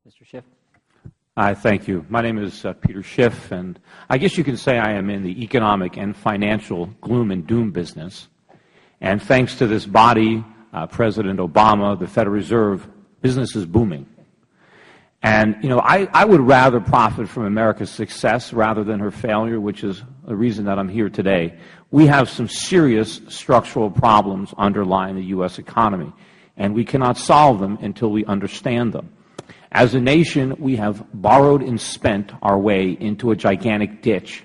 Mr. Schiff. Hi, thank you. My name is Peter Schiff, and I guess you can say I am in the economic and financial gloom and doom business. And thanks to this body, President Obama, the Federal Reserve, business is booming. And, you know, I would rather profit from America's success rather than her failure, which is the reason that I'm here today. We have some serious structural problems underlying the U.S. economy, and we cannot solve them until we understand them. As a nation, we have borrowed and spent our way into a gigantic ditch.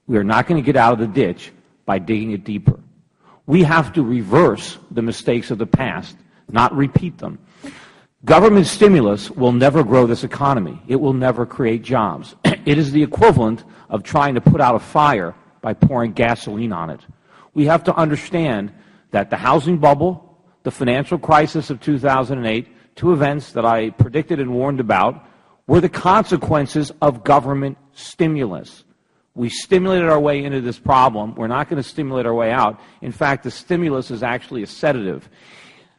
We are not going to get out of the ditch by digging it deeper. We have to reverse the mistakes of the past, not repeat them. Government stimulus will never grow this economy. It will never create jobs. It is the equivalent of trying to put out a fire by pouring gasoline on it. We have to understand that the housing bubble, the financial crisis of 2008, two events that I predicted and warned about, were the consequences of government stimulus. We stimulated our way into this problem. We're not going to stimulate our way out. In fact, the stimulus is actually a sedative.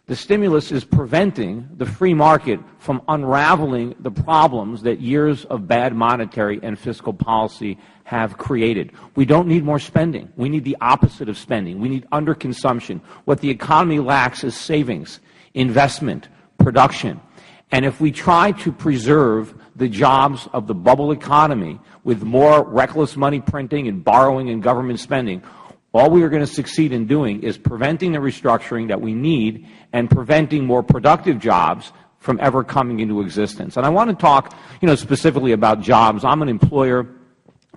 The stimulus is preventing the free market from unraveling the problems that years of bad monetary and fiscal policy have created. We don't need more spending. We need the opposite of spending. We need underconsumption. What the economy lacks is savings, investment, production. And if we try to preserve the jobs of the bubble economy with more reckless money printing and borrowing and government spending, all we are going to succeed in doing is preventing the restructuring that we need and preventing more productive jobs from ever coming into existence. And I want to talk, specifically about jobs. I'm an employer.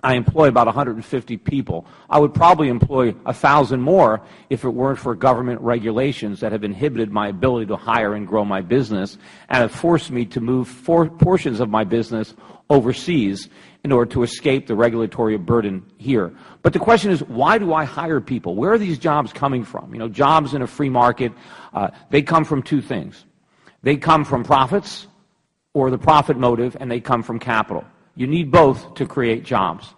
I employ about 150 people. I would probably employ 1,000 more if it weren't for government regulations that have inhibited my ability to hire and grow my business and have forced me to move portions of my business overseas in order to escape the regulatory burden here. But the question is, why do I hire people? Where are these jobs coming from? Jobs in a free market, they come from two things. They come from profits or the profit motive, and they come from capital. You need both to create jobs.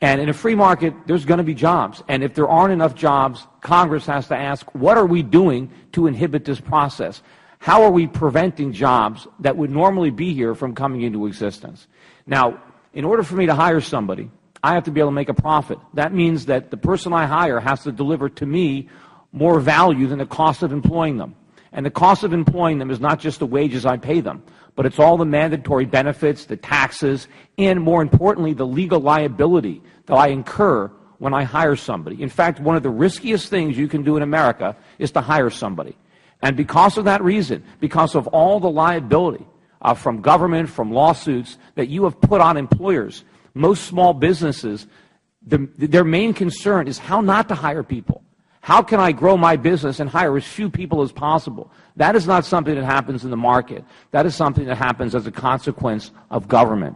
And in a free market, there's going to be jobs. And if there aren't enough jobs, Congress has to ask, what are we doing to inhibit this process? How are we preventing jobs that would normally be here from coming into existence? Now, in order for me to hire somebody, I have to be able to make a profit. That means that the person I hire has to deliver to me more value than the cost of employing them. And the cost of employing them is not just the wages I pay them, but it's all the mandatory benefits, the taxes, and more importantly, the legal liability that I incur when I hire somebody. In fact, one of the riskiest things you can do in America is to hire somebody. And because of that reason, because of all the liability from government, from lawsuits that you have put on employers, most small businesses, their main concern is how not to hire people. How can I grow my business and hire as few people as possible? That is not something that happens in the market. That is something that happens as a consequence of government.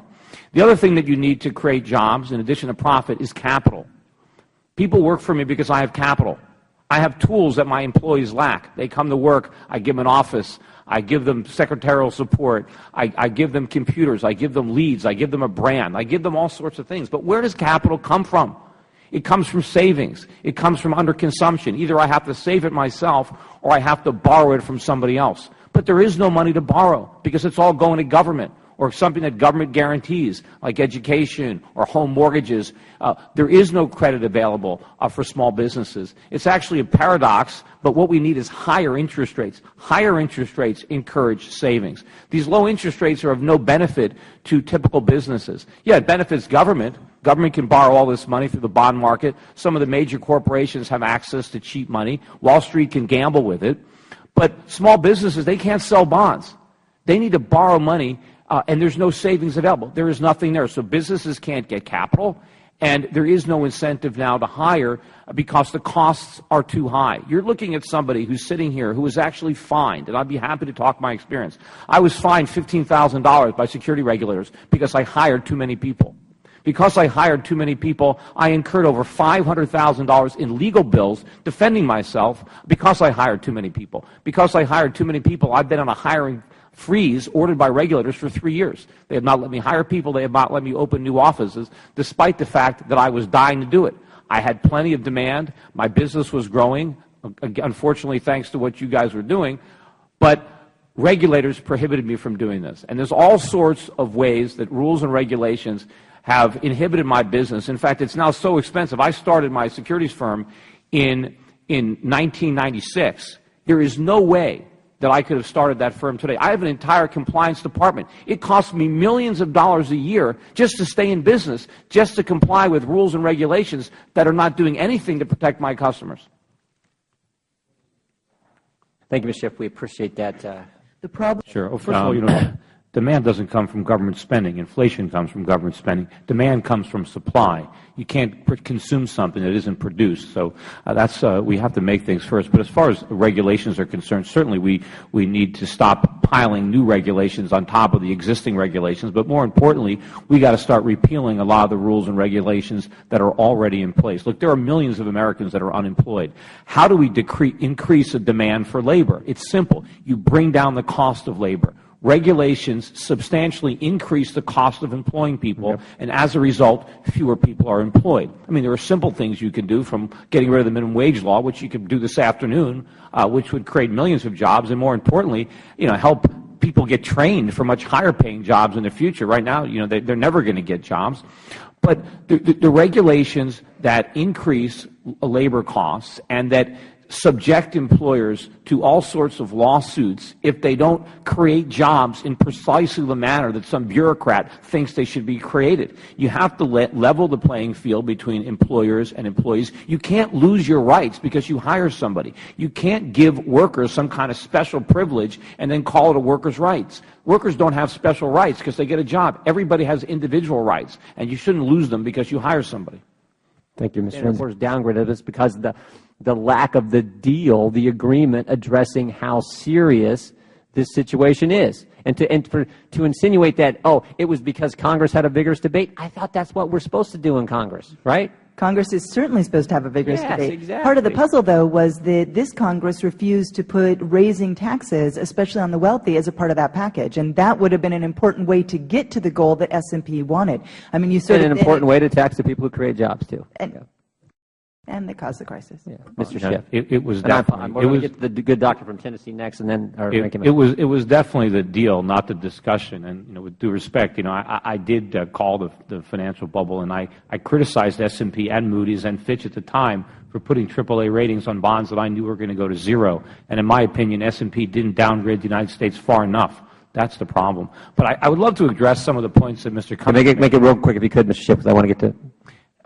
The other thing that you need to create jobs, in addition to profit, is capital. People work for me because I have capital. I have tools that my employees lack. They come to work, I give them an office, I give them secretarial support, I give them computers, I give them leads, I give them a brand, I give them all sorts of things. But where does capital come from? It comes from savings. It comes from underconsumption. Either I have to save it myself or I have to borrow it from somebody else. But there is no money to borrow because it's all going to government or something that government guarantees, like education or home mortgages. There is no credit available for small businesses. It's actually a paradox, but what we need is higher interest rates. Higher interest rates encourage savings. These low interest rates are of no benefit to typical businesses. Yeah, it benefits government. Government can borrow all this money through the bond market. Some of the major corporations have access to cheap money. Wall Street can gamble with it. But small businesses, they can't sell bonds. They need to borrow money, and there's no savings available. There is nothing there. So businesses can't get capital, and there is no incentive now to hire because the costs are too high. You're looking at somebody who's sitting here who was actually fined, and I'd be happy to talk my experience. I was fined $15,000 by security regulators because I hired too many people. Because I hired too many people, I incurred over $500,000 in legal bills defending myself because I hired too many people. Because I hired too many people, I've been on a hiring freeze ordered by regulators for 3 years. They have not let me hire people. They have not let me open new offices, despite the fact that I was dying to do it. I had plenty of demand. My business was growing, unfortunately, thanks to what you guys were doing. But regulators prohibited me from doing this. And there's all sorts of ways that rules and regulations have inhibited my business. In fact, it's now so expensive. I started my securities firm in 1996. There is no way that I could have started that firm today. I have an entire compliance department. It costs me millions of dollars a year just to stay in business, just to comply with rules and regulations that are not doing anything to protect my customers. Thank you, Mr. Schiff. We appreciate that. The problem. Sure. Well, first of all, demand doesn't come from government spending. Inflation comes from government spending. Demand comes from supply. You can't consume something that isn't produced. So we have to make things first. But as far as regulations are concerned, certainly we need to stop piling new regulations on top of the existing regulations. But more importantly, we got to start repealing a lot of the rules and regulations that are already in place. Look, there are millions of Americans that are unemployed. How do we increase the demand for labor? It's simple. You bring down the cost of labor. Regulations substantially increase the cost of employing people, and as a result, fewer people are employed. I mean, there are simple things you can do, from getting rid of the minimum wage law, which you could do this afternoon, which would create millions of jobs, and more importantly, help people get trained for much higher paying jobs in the future. Right now, they're never going to get jobs. But the regulations that increase labor costs and that subject employers to all sorts of lawsuits if they don't create jobs in precisely the manner that some bureaucrat thinks they should be created. You have to level the playing field between employers and employees. You can't lose your rights because you hire somebody. You can't give workers some kind of special privilege and then call it a workers' rights. Workers don't have special rights because they get a job. Everybody has individual rights, and you shouldn't lose them because you hire somebody. Thank you, Mr. And of course, downgrade of this because the lack of the deal, the agreement addressing how serious this situation is. And to insinuate that, it was because Congress had a vigorous debate, I thought that's what we're supposed to do in Congress, right? Congress is certainly supposed to have a vigorous debate. Exactly. Part of the puzzle, though, was that this Congress refused to put raising taxes, especially on the wealthy, as a part of that package. And that would have been an important way to get to the goal that S&P wanted. I mean, an important way to tax the people who create jobs, too. And they caused the crisis. Yeah. Mr. Schiff. It was definitely. We're going to get to the good doctor from Tennessee next, and then it was definitely the deal, not the discussion. And with due respect, I did call the financial bubble, and I criticized S&P and Moody's and Fitch at the time for putting AAA ratings on bonds that I knew were going to go to zero. And in my opinion, S&P didn't downgrade the United States far enough. That's the problem. But I would love to address some of the points that Mr. Cummings made. Make it real quick if you could, Mr. Schiff, because I want to get to.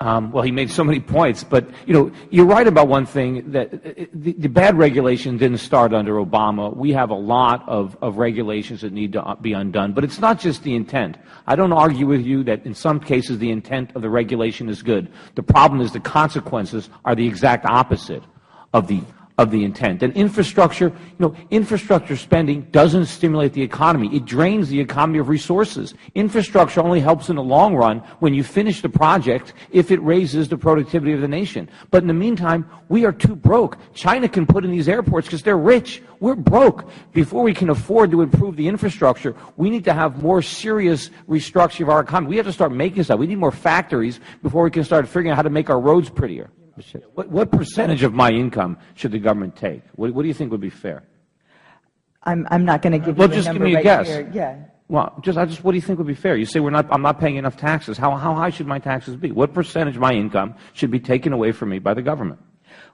Well, he made so many points, but you're right about one thing, that the bad regulation didn't start under Obama. We have a lot of regulations that need to be undone, but it's not just the intent. I don't argue with you that in some cases the intent of the regulation is good. The problem is the consequences are the exact opposite of the intent. And infrastructure spending doesn't stimulate the economy. It drains the economy of resources. Infrastructure only helps in the long run when you finish the project if it raises the productivity of the nation. But in the meantime, we are too broke. China can put in these airports because they're rich. We're broke. Before we can afford to improve the infrastructure, we need to have more serious restructuring of our economy. We have to start making stuff. We need more factories before we can start figuring out how to make our roads prettier. What percentage of my income should the government take? What do you think would be fair? I'm not going to give you a number. Well, just give me a guess. Here. Yeah. Well, what do you think would be fair? You say I'm not paying enough taxes. How high should my taxes be? What percentage of my income should be taken away from me by the government?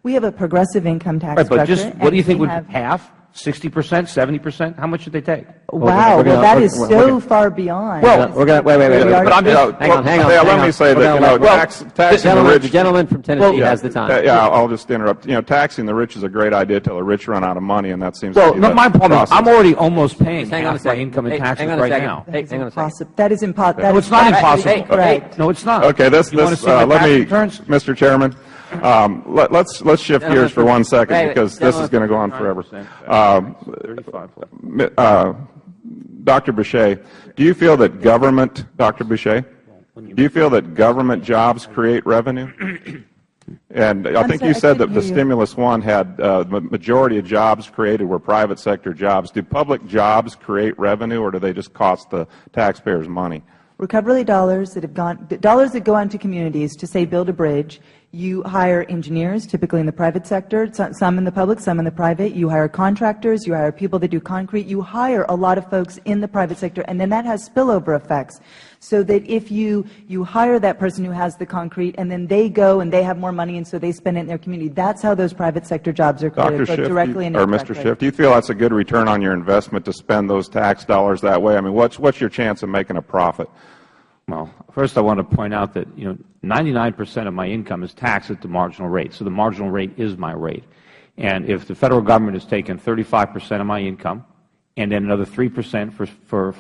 We have a progressive income tax structure. But just what do you think would half? 60%, 70%? How much should they take? Wow, well, that is so far beyond. Well, we're going to wait. But I'm just hang on. Let me say that taxing the rich. The gentleman from Tennessee has the time. Yeah, I'll just interrupt. Taxing the rich is a great idea till the rich run out of money, and that seems. Well, no, my problem is I'm already almost paying half my income in taxes right now. Hang on a second. That is impossible. No, it's not impossible. Correct. No, it's not. Okay, let me, Mr. Chairman. Let's shift gears for 1 second because this is going to go on forever. Dr. Boucher, do you feel that government jobs create revenue? And I think you said that the stimulus one had the majority of jobs created were private sector jobs. Do public jobs create revenue, or do they just cost the taxpayers money? Recovery dollars that go on to communities to say build a bridge, You hire engineers, typically in the private sector, some in the public, some in the private. You hire contractors, you hire people that do concrete. You hire a lot of folks in the private sector, and then that has spillover effects. So that if you hire that person who has the concrete, and then they go and they have more money, and so they spend it in their community, that's how those private sector jobs are created, both directly and indirectly. Mr. Schiff, do you feel that's a good return on your investment to spend those tax dollars that way? I mean, what's your chance of making a profit? Well, first I want to point out that 99% of my income is taxed at the marginal rate. So the marginal rate is my rate. And if the Federal Government has taken 35% of my income, and then another 3% for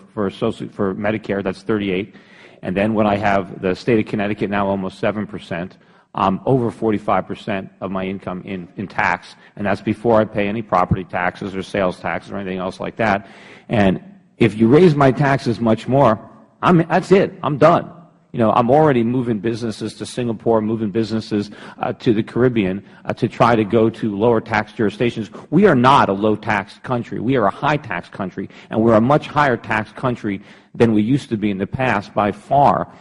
Medicare, that's 38, and then when I have the State of Connecticut now almost 7%, over 45% of my income in tax, and that's before I pay any property taxes or sales taxes or anything else like that. And if you raise my taxes much more, that's it. I'm done. I'm already moving businesses to Singapore, moving businesses to the Caribbean to try to go to lower tax jurisdictions. We are not a low tax country. We are a high tax country, and we're a much higher tax country than we used to be in the past by far.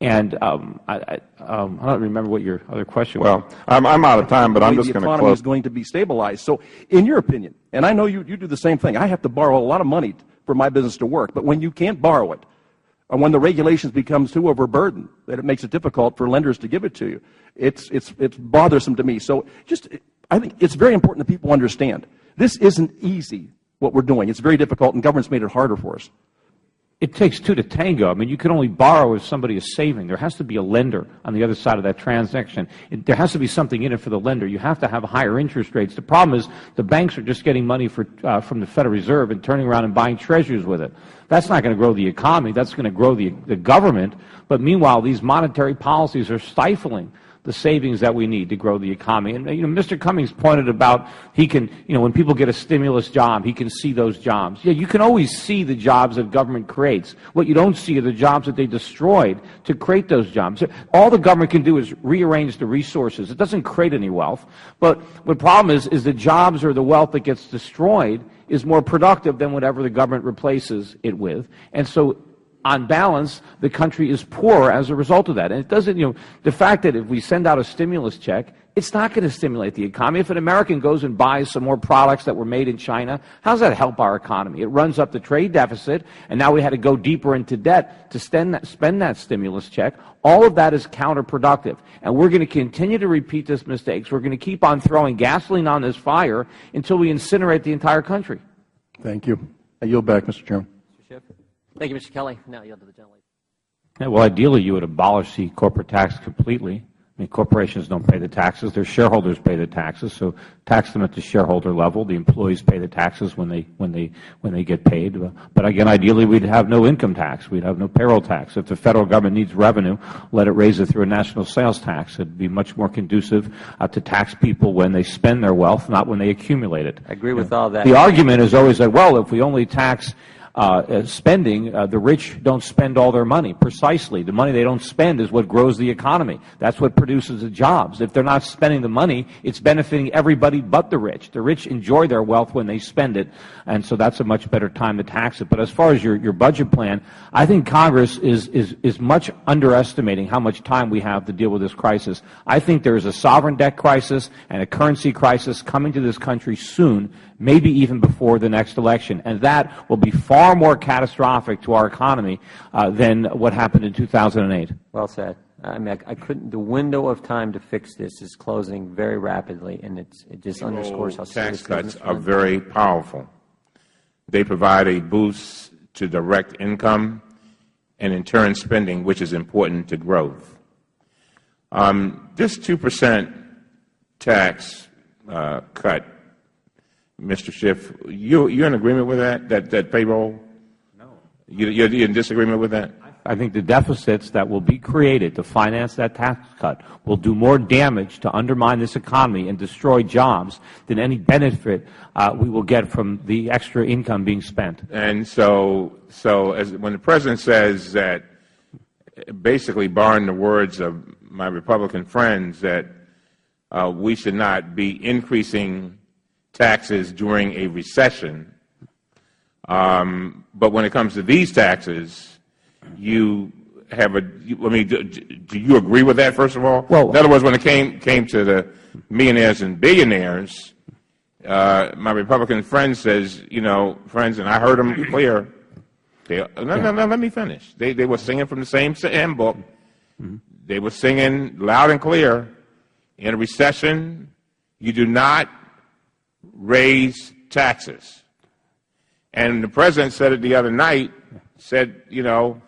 And I don't remember what your other question was. Well, I'm out of time, but I'm just going to close. The economy is going to be stabilized. So in your opinion, and I know you do the same thing, I have to borrow a lot of money for my business to work, but when you can't borrow it, or when the regulations becomes too overburdened, that it makes it difficult for lenders to give it to you, it's bothersome to me. So I think it's very important that people understand this isn't easy, what we're doing. It's very difficult, and government's made it harder for us. It takes two to tango. I mean, you can only borrow if somebody is saving. There has to be a lender on the other side of that transaction. There has to be something in it for the lender. You have to have higher interest rates. The problem is the banks are just getting money from the Federal Reserve and turning around and buying treasuries with it. That's not going to grow the economy. That's going to grow the government. But meanwhile, these monetary policies are stifling the savings that we need to grow the economy. And Mr. Cummings pointed about he can, when people get a stimulus job, he can see those jobs. Yeah, you can always see the jobs that government creates. What you don't see are the jobs that they destroyed to create those jobs. All the government can do is rearrange the resources. It doesn't create any wealth. But the problem is the jobs or the wealth that gets destroyed is more productive than whatever the government replaces it with. And so on balance, the country is poorer as a result of that. And it doesn't, the fact that if we send out a stimulus check, it's not going to stimulate the economy. If an American goes and buys some more products that were made in China, how does that help our economy? It runs up the trade deficit, and now we had to go deeper into debt to spend that stimulus check. All of that is counterproductive. And we're going to continue to repeat these mistakes. We're going to keep on throwing gasoline on this fire until we incinerate the entire country. Thank you. I yield back, Mr. Chairman. Mr. Schiff. Thank you, Mr. Kelly. Now yield to the gentlelady. Yeah, well, ideally, you would abolish the corporate tax completely. I mean, corporations don't pay the taxes. Their shareholders pay the taxes. So tax them at the shareholder level. The employees pay the taxes when they get paid. But again, ideally, we'd have no income tax. We'd have no payroll tax. If the Federal Government needs revenue, let it raise it through a national sales tax. It'd be much more conducive to tax people when they spend their wealth, not when they accumulate it. I agree with all that. The argument is always like, well, if we only tax spending, the rich don't spend all their money. Precisely. The money they don't spend is what grows the economy. That's what produces the jobs. If they're not spending the money, it's benefiting everybody but the rich. The rich enjoy their wealth when they spend it, and so that's a much better time to tax it. But as far as your budget plan, I think Congress is much underestimating how much time we have to deal with this crisis. I think there is a sovereign debt crisis and a currency crisis coming to this country soon, maybe even before the next election, and that will be far more catastrophic to our economy than what happened in 2008. Well said. I mean, I couldn't. The window of time to fix this is closing very rapidly, and it just underscores how serious tax cuts are very powerful. They provide a boost to direct income and, in turn, spending, which is important to growth. This 2% tax cut, Mr. Schiff, you're in agreement with that payroll? No. You're in disagreement with that? I think the deficits that will be created to finance that tax cut will do more damage to undermine this economy and destroy jobs than any benefit we will get from the extra income being spent. And so when the President says that, basically borrowing the words of my Republican friends, that we should not be increasing taxes during a recession, but when it comes to these taxes, you have a, I mean, do you agree with that, first of all? Well, in other words, when it came to the millionaires and billionaires, my Republican friend says, you know, friends, and I heard them clear. No, let me finish. They were singing from the same handbook. Mm-hmm. They were singing loud and clear. In a recession, you do not raise taxes. And the president said it the other night, said, you know,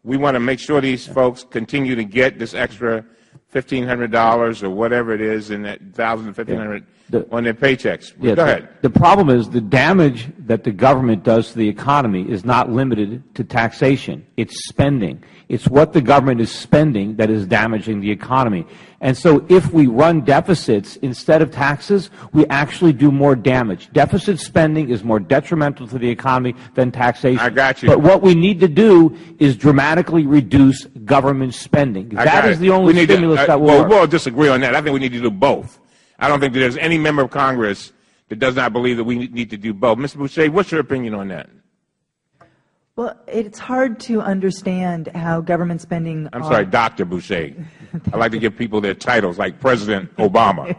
we want to make sure these folks continue to get this extra $1,500 or whatever it is in that $1,000 to $1,500 on their paychecks. Go ahead. The problem is the damage that the government does to the economy is not limited to taxation. It's spending. It's what the government is spending that is damaging the economy. And so if we run deficits instead of taxes, we actually do more damage. Deficit spending is more detrimental to the economy than taxation. I got you. But what we need to do is dramatically reduce government spending. That is the only stimulus that will work. We'll disagree on that. I think we need to do both. I don't think that there's any member of Congress that does not believe that we need to do both. Mr. Boucher, what's your opinion on that? Well, it's hard to understand how government spending. I'm sorry, Dr. Boucher. I like to give people their titles, like President Obama.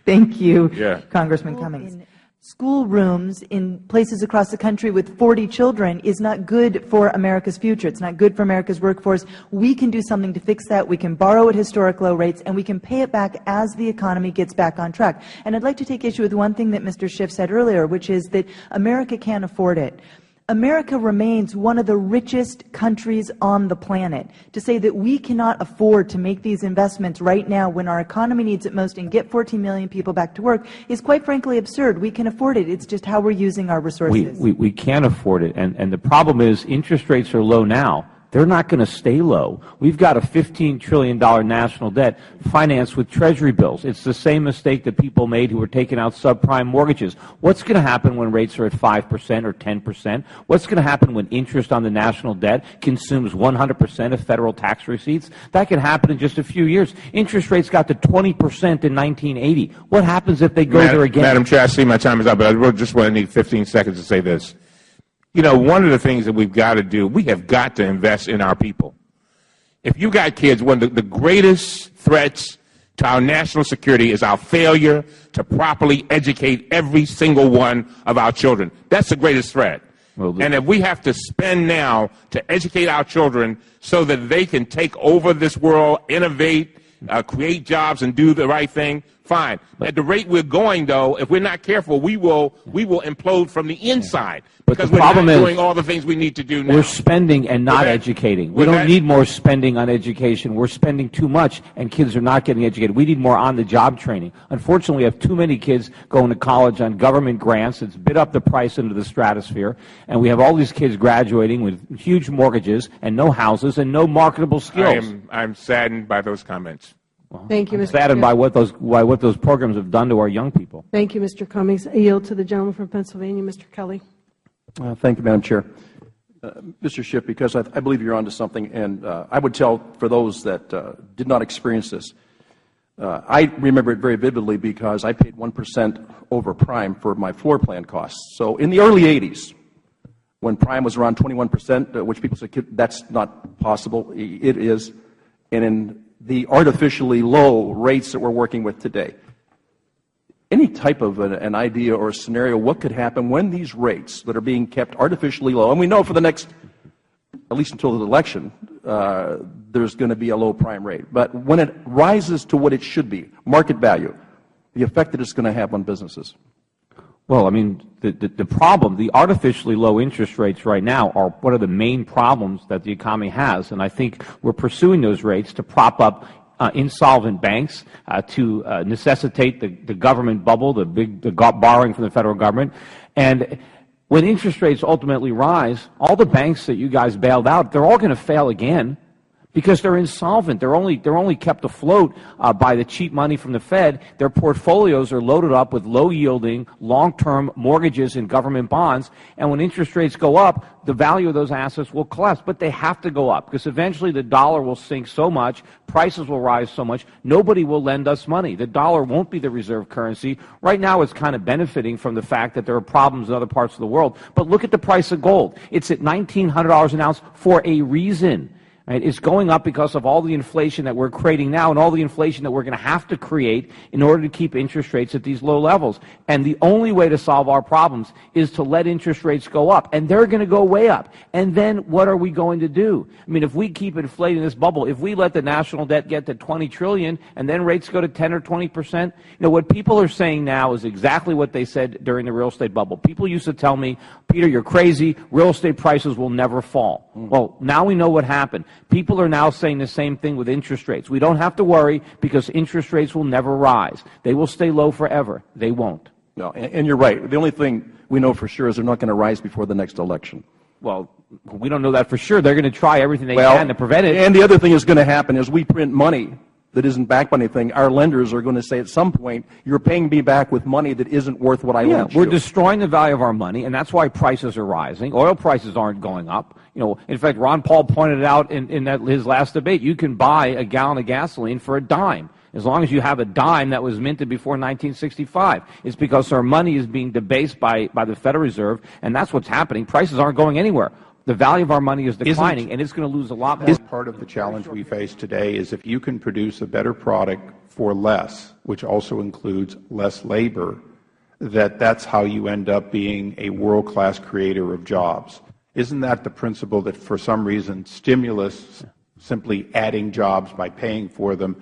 Thank you, Congressman Cummings. Schoolrooms in places across the country with 40 children is not good for America's future. It's not good for America's workforce. We can do something to fix that. We can borrow at historic low rates, and we can pay it back as the economy gets back on track. And I'd like to take issue with one thing that Mr. Schiff said earlier, which is that America can't afford it. America remains one of the richest countries on the planet. To say that we cannot afford to make these investments right now when our economy needs it most and get 14 million people back to work is quite frankly absurd. We can afford it. It's just how we're using our resources. We can afford it. And the problem is interest rates are low now. They're not going to stay low. We've got a $15 trillion national debt financed with Treasury bills. It's the same mistake that people made who were taking out subprime mortgages. What's going to happen when rates are at 5% or 10%? What's going to happen when interest on the national debt consumes 100% of federal tax receipts? That can happen in just a few years. Interest rates got to 20% in 1980. What happens if they go there again? Madam Chair, I see my time is up, but I just want to need 15 seconds to say this. You know, one of the things that we've got to do, we have got to invest in our people. If you got kids, one of the greatest threats to our national security is our failure to properly educate every single one of our children. That's the greatest threat. And if we have to spend now to educate our children so that they can take over this world, innovate, create jobs, and do the right thing, fine. At the rate we're going, though, if we're not careful, we will implode from the inside. Because we're not doing all the things we need to do now. We're spending and not educating. We don't need more spending on education. We're spending too much, and kids are not getting educated. We need more on-the-job training. Unfortunately, we have too many kids going to college on government grants. It's bid up the price into the stratosphere, and we have all these kids graduating with huge mortgages and no houses and no marketable skills. I'm saddened by those comments. Thank you, Mr. Saddened by what those programs have done to our young people. Thank you, Mr. Cummings. I yield to the gentleman from Pennsylvania, Mr. Kelly. Thank you, Madam Chair. Mr. Schiff, because I believe you're onto something, and I would tell for those that did not experience this, I remember it very vividly because I paid 1% over prime for my floor plan costs. So in the early 80s, when prime was around 21%, which people say that's not possible, it is, and in the artificially low rates that we're working with today. Any type of an idea or a scenario, what could happen when these rates that are being kept artificially low, and we know for the next, at least until the election, there's going to be a low prime rate. But when it rises to what it should be, market value, the effect that it's going to have on businesses. Well, I mean, the problem, the artificially low interest rates right now are one of the main problems that the economy has, and I think we're pursuing those rates to prop up insolvent banks, to necessitate the government bubble, the borrowing from the federal government. And when interest rates ultimately rise, all the banks that you guys bailed out, they're all going to fail again because they're insolvent. They're only kept afloat by the cheap money from the Fed. Their portfolios are loaded up with low-yielding, long-term mortgages and government bonds. And when interest rates go up, the value of those assets will collapse. But they have to go up because eventually the dollar will sink so much, prices will rise so much, nobody will lend us money. The dollar won't be the reserve currency. Right now it's kind of benefiting from the fact that there are problems in other parts of the world. But look at the price of gold. It's at $1,900 an ounce for a reason. Right? It's going up because of all the inflation that we're creating now and all the inflation that we're going to have to create in order to keep interest rates at these low levels. And the only way to solve our problems is to let interest rates go up. And they're going to go way up. And then what are we going to do? I mean, if we keep inflating this bubble, if we let the national debt get to $20 trillion and then rates go to 10 or 20%, what people are saying now is exactly what they said during the real estate bubble. People used to tell me, Peter, you're crazy. Real estate prices will never fall. Well, now we know what happened. People are now saying the same thing with interest rates. We don't have to worry because interest rates will never rise. They will stay low forever. They won't. No, and you're right. The only thing we know for sure is they're not going to rise before the next election. Well, we don't know that for sure. They're going to try everything they can to prevent it. And the other thing is going to happen is we print money that isn't backed by anything. Our lenders are going to say at some point, you're paying me back with money that isn't worth what I lent you. We're destroying the value of our money, and that's why prices are rising. Oil prices aren't going up. In fact, Ron Paul pointed out in his last debate, you can buy a gallon of gasoline for a dime, as long as you have a dime that was minted before 1965. It's because our money is being debased by the Federal Reserve, and that's what's happening. Prices aren't going anywhere. The value of our money is declining, and it's going to lose a lot more. Part of the challenge we face today is if you can produce a better product for less, which also includes less labor, that's how you end up being a world-class creator of jobs. Isn't that the principle that for some reason stimulus, simply adding jobs by paying for them,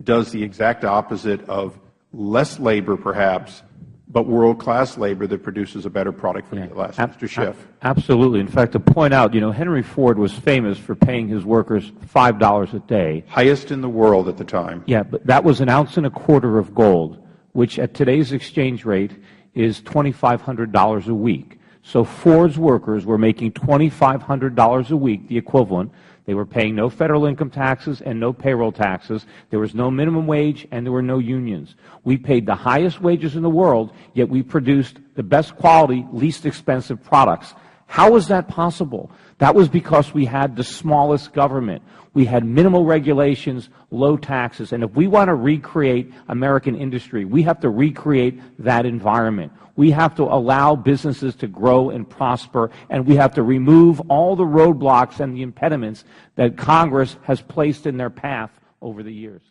does the exact opposite of less labor perhaps, but world-class labor that produces a better product for less? Mr. Schiff. Absolutely. In fact, to point out, Henry Ford was famous for paying his workers $5 a day. Highest in the world at the time. Yeah, but that was 1.25 ounces of gold, which at today's exchange rate is $2,500 a week. So Ford's workers were making $2,500 a week, the equivalent. They were paying no federal income taxes and no payroll taxes. There was no minimum wage, and there were no unions. We paid the highest wages in the world, yet we produced the best quality, least expensive products. How was that possible? That was because we had the smallest government. We had minimal regulations, low taxes. And if we want to recreate American industry, we have to recreate that environment. We have to allow businesses to grow and prosper, and we have to remove all the roadblocks and the impediments that Congress has placed in their path over the years.